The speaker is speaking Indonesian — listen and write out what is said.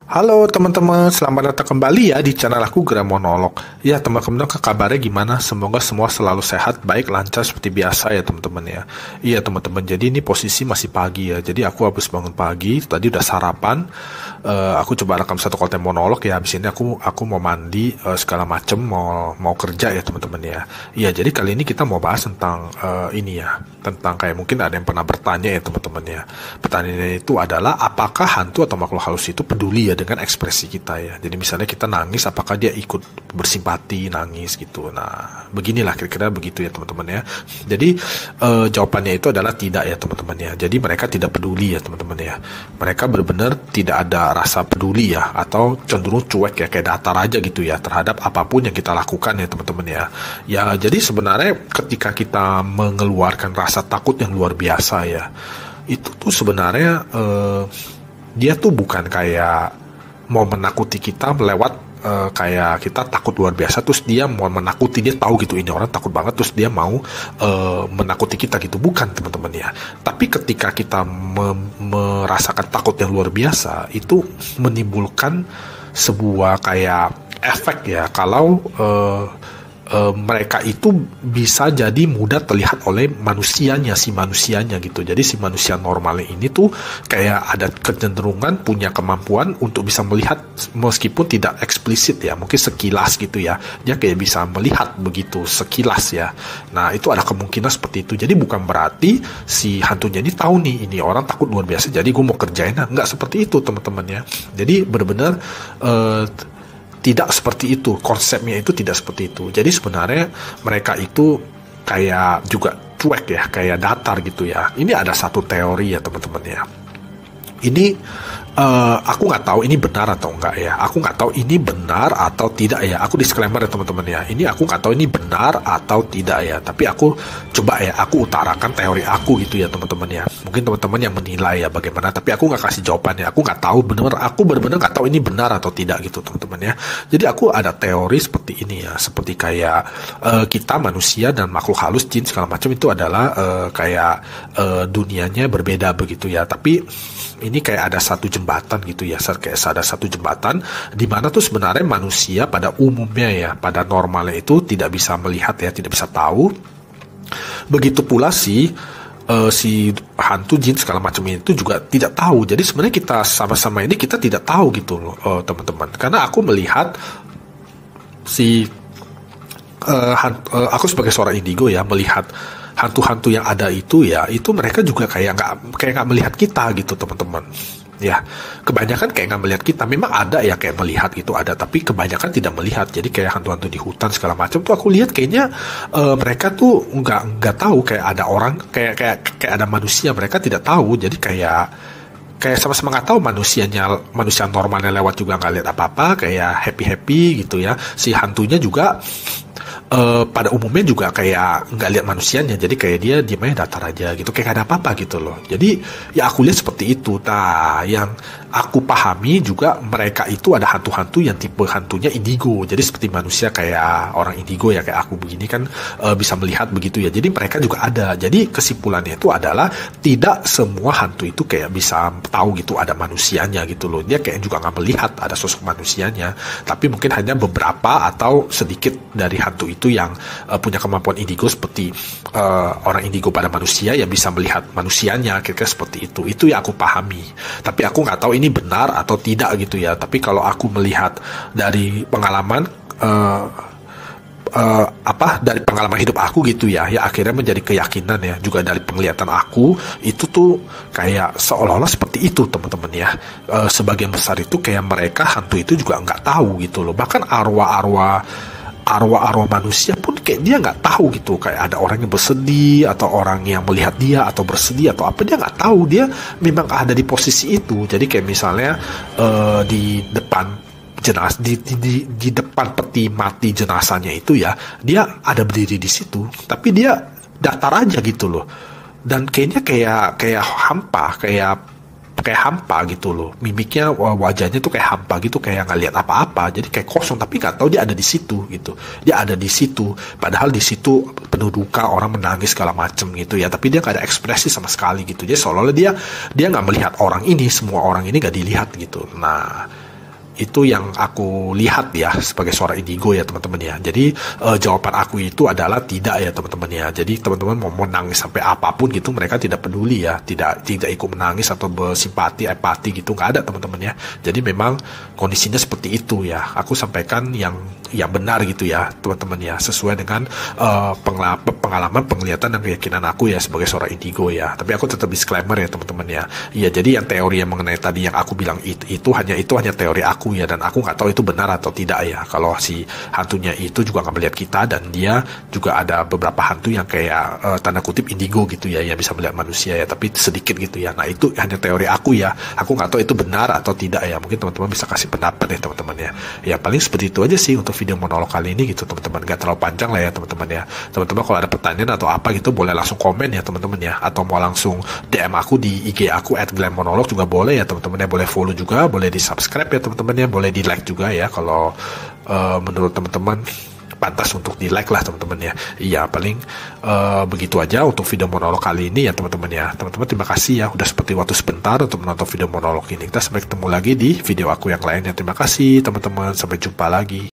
Halo teman-teman, selamat datang kembali ya di channel aku Gra Monolog. Ya teman-teman, kabarnya gimana? Semoga semua selalu sehat, baik, lancar seperti biasa ya teman-teman ya. Iya teman-teman, jadi ini posisi masih pagi ya. Jadi aku habis bangun pagi, tadi udah sarapan. Aku coba rekam satu konten monolog ya. Habis ini aku mau mandi segala macem, mau kerja ya teman-teman ya. Iya, jadi kali ini kita mau bahas tentang ini ya, tentang kayak mungkin ada yang pernah bertanya ya teman-teman ya. Pertanyaannya itu adalah apakah hantu atau makhluk halus itu peduli ya dengan ekspresi kita ya. Jadi misalnya kita nangis, apakah dia ikut bersimpati nangis gitu. Nah, beginilah kira-kira begitu ya teman-teman ya. Jadi jawabannya itu adalah tidak ya teman-teman ya. Jadi mereka tidak peduli ya teman-teman ya. Mereka benar-benar tidak ada rasa peduli ya, atau cenderung cuek ya, kayak datar aja gitu ya terhadap apapun yang kita lakukan ya teman-teman ya. Ya, jadi sebenarnya ketika kita mengeluarkan rasa takut yang luar biasa ya, itu tuh sebenarnya dia tuh bukan kayak mau menakuti kita lewat kayak kita takut luar biasa terus dia mau menakuti, dia tahu gitu ini orang takut banget terus dia mau menakuti kita gitu, bukan teman-teman ya. Tapi ketika kita merasakan takut yang luar biasa, itu menimbulkan sebuah kayak efek ya, kalau mereka itu bisa jadi mudah terlihat oleh manusianya, si manusianya gitu. Jadi si manusia normalnya ini tuh kayak ada kecenderungan, punya kemampuan untuk bisa melihat meskipun tidak eksplisit ya, mungkin sekilas gitu ya, dia kayak bisa melihat begitu sekilas ya. Nah, itu ada kemungkinan seperti itu. Jadi bukan berarti si hantunya ini tahu nih ini orang takut luar biasa jadi gue mau kerjain, nggak seperti itu teman-teman ya. Jadi benar-benar tidak seperti itu, konsepnya itu tidak seperti itu. Jadi sebenarnya mereka itu kayak juga cuek ya, kayak datar gitu ya. Ini ada satu teori ya teman-teman ya. Ini aku nggak tahu ini benar atau enggak ya. Aku nggak tahu ini benar atau tidak ya. Aku disclaimer ya teman-teman ya. Ini aku nggak tahu ini benar atau tidak ya. Tapi aku coba ya, aku utarakan teori aku gitu ya teman-teman ya. Mungkin teman-teman yang menilai ya bagaimana. Tapi aku nggak kasih jawabannya. Aku nggak tahu benar. Aku benar-benar nggak tahu ini benar atau tidak gitu teman-teman ya. Jadi aku ada teori seperti ini ya. Seperti kayak kita manusia dan makhluk halus, jin segala macam itu adalah kayak dunianya berbeda begitu ya. Tapi ini kayak ada satu jembatan gitu ya, kayak ada satu jembatan di mana tuh sebenarnya manusia pada umumnya ya, pada normalnya itu tidak bisa melihat ya, tidak bisa tahu. Begitu pula si hantu jin segala macam itu juga tidak tahu. Jadi sebenarnya kita sama-sama ini kita tidak tahu gitu loh teman-teman. Karena aku melihat si aku sebagai seorang indigo ya, melihat hantu-hantu yang ada itu ya, itu mereka juga kayak nggak melihat kita gitu teman-teman ya. Kebanyakan kayak nggak melihat kita. Memang ada ya kayak melihat gitu, ada, tapi kebanyakan tidak melihat. Jadi kayak hantu-hantu di hutan segala macam tuh aku lihat kayaknya mereka tuh nggak tahu kayak ada orang, kayak ada manusia, mereka tidak tahu. Jadi kayak sama-sama nggak tahu, manusia normalnya lewat juga nggak lihat apa-apa, kayak happy gitu ya. Si hantunya juga pada umumnya juga kayak nggak lihat manusianya, jadi kayak dia diamnya datar aja gitu, kayak gak ada apa-apa gitu loh. Jadi ya aku lihat seperti itu. Nah, yang aku pahami juga mereka itu ada hantu-hantu yang tipe hantunya indigo. Jadi seperti manusia kayak orang indigo ya, kayak aku begini kan bisa melihat begitu ya. Jadi mereka juga ada. Jadi kesimpulannya itu adalah tidak semua hantu itu kayak bisa tahu gitu ada manusianya gitu loh. Dia kayak juga nggak melihat ada sosok manusianya, tapi mungkin hanya beberapa atau sedikit dari hantu itu yang punya kemampuan indigo seperti orang indigo pada manusia yang bisa melihat manusianya, kira-kira seperti itu. Itu yang aku pahami. Tapi aku nggak tahu ini benar atau tidak gitu ya. Tapi kalau aku melihat dari pengalaman dari pengalaman hidup aku gitu ya akhirnya menjadi keyakinan ya, juga dari penglihatan aku itu tuh kayak seolah-olah seperti itu teman-teman ya. Sebagian besar itu kayak mereka hantu itu juga nggak tahu gitu loh. Bahkan arwah-arwah manusia pun kayak dia nggak tahu gitu, kayak ada orang yang bersedih atau orang yang melihat dia atau bersedih atau apa, dia nggak tahu. Dia memang ada di posisi itu. Jadi kayak misalnya di depan di depan peti mati jenazahnya itu ya, dia ada berdiri di situ, tapi dia datar aja gitu loh. Dan kayaknya kayak hampa, kayak hampa gitu loh, mimiknya, wajahnya tuh kayak hampa gitu, kayak nggak lihat apa-apa. Jadi kayak kosong, tapi nggak tahu dia ada di situ gitu. Dia ada di situ, padahal di situ penuh duka, orang menangis segala macem gitu ya, tapi dia nggak ada ekspresi sama sekali gitu. Jadi seolah-olah dia nggak melihat orang ini, semua orang ini nggak dilihat gitu. Nah, itu yang aku lihat ya sebagai seorang indigo ya teman-teman ya. Jadi jawaban aku itu adalah tidak ya teman-teman ya. Jadi teman-teman mau menangis sampai apapun gitu mereka tidak peduli ya, tidak ikut menangis atau bersimpati, empati gitu, nggak ada teman-teman ya. Jadi memang kondisinya seperti itu ya. Aku sampaikan yang benar gitu ya teman-teman ya, sesuai dengan pengalaman, penglihatan dan keyakinan aku ya sebagai seorang indigo ya. Tapi aku tetap disclaimer ya teman-teman ya. Iya, jadi yang teori yang mengenai tadi yang aku bilang itu hanya teori aku ya, dan aku nggak tahu itu benar atau tidak ya. Kalau si hantunya itu juga nggak melihat kita, dan dia juga ada beberapa hantu yang kayak tanda kutip indigo gitu ya, yang bisa melihat manusia ya, tapi sedikit gitu ya. Nah itu hanya teori aku ya, aku nggak tahu itu benar atau tidak ya. Mungkin teman-teman bisa kasih pendapat ya teman-teman ya. Ya paling seperti itu aja sih untuk video monolog kali ini gitu teman-teman, nggak terlalu panjang lah ya teman-teman ya. Teman-teman kalau ada pertanyaan atau apa gitu boleh langsung komen ya teman-teman ya, atau mau langsung DM aku di IG aku @glenmonolog juga boleh ya teman-teman ya. Boleh follow juga, boleh di subscribe ya teman-teman ya, boleh di like juga ya kalau menurut teman-teman pantas untuk di like lah teman-teman ya. Iya paling begitu aja untuk video monolog kali ini ya teman-teman ya. Teman-teman terima kasih ya udah seperti waktu sebentar untuk menonton video monolog ini. Kita sampai ketemu lagi di video aku yang lainnya. Terima kasih teman-teman, sampai jumpa lagi.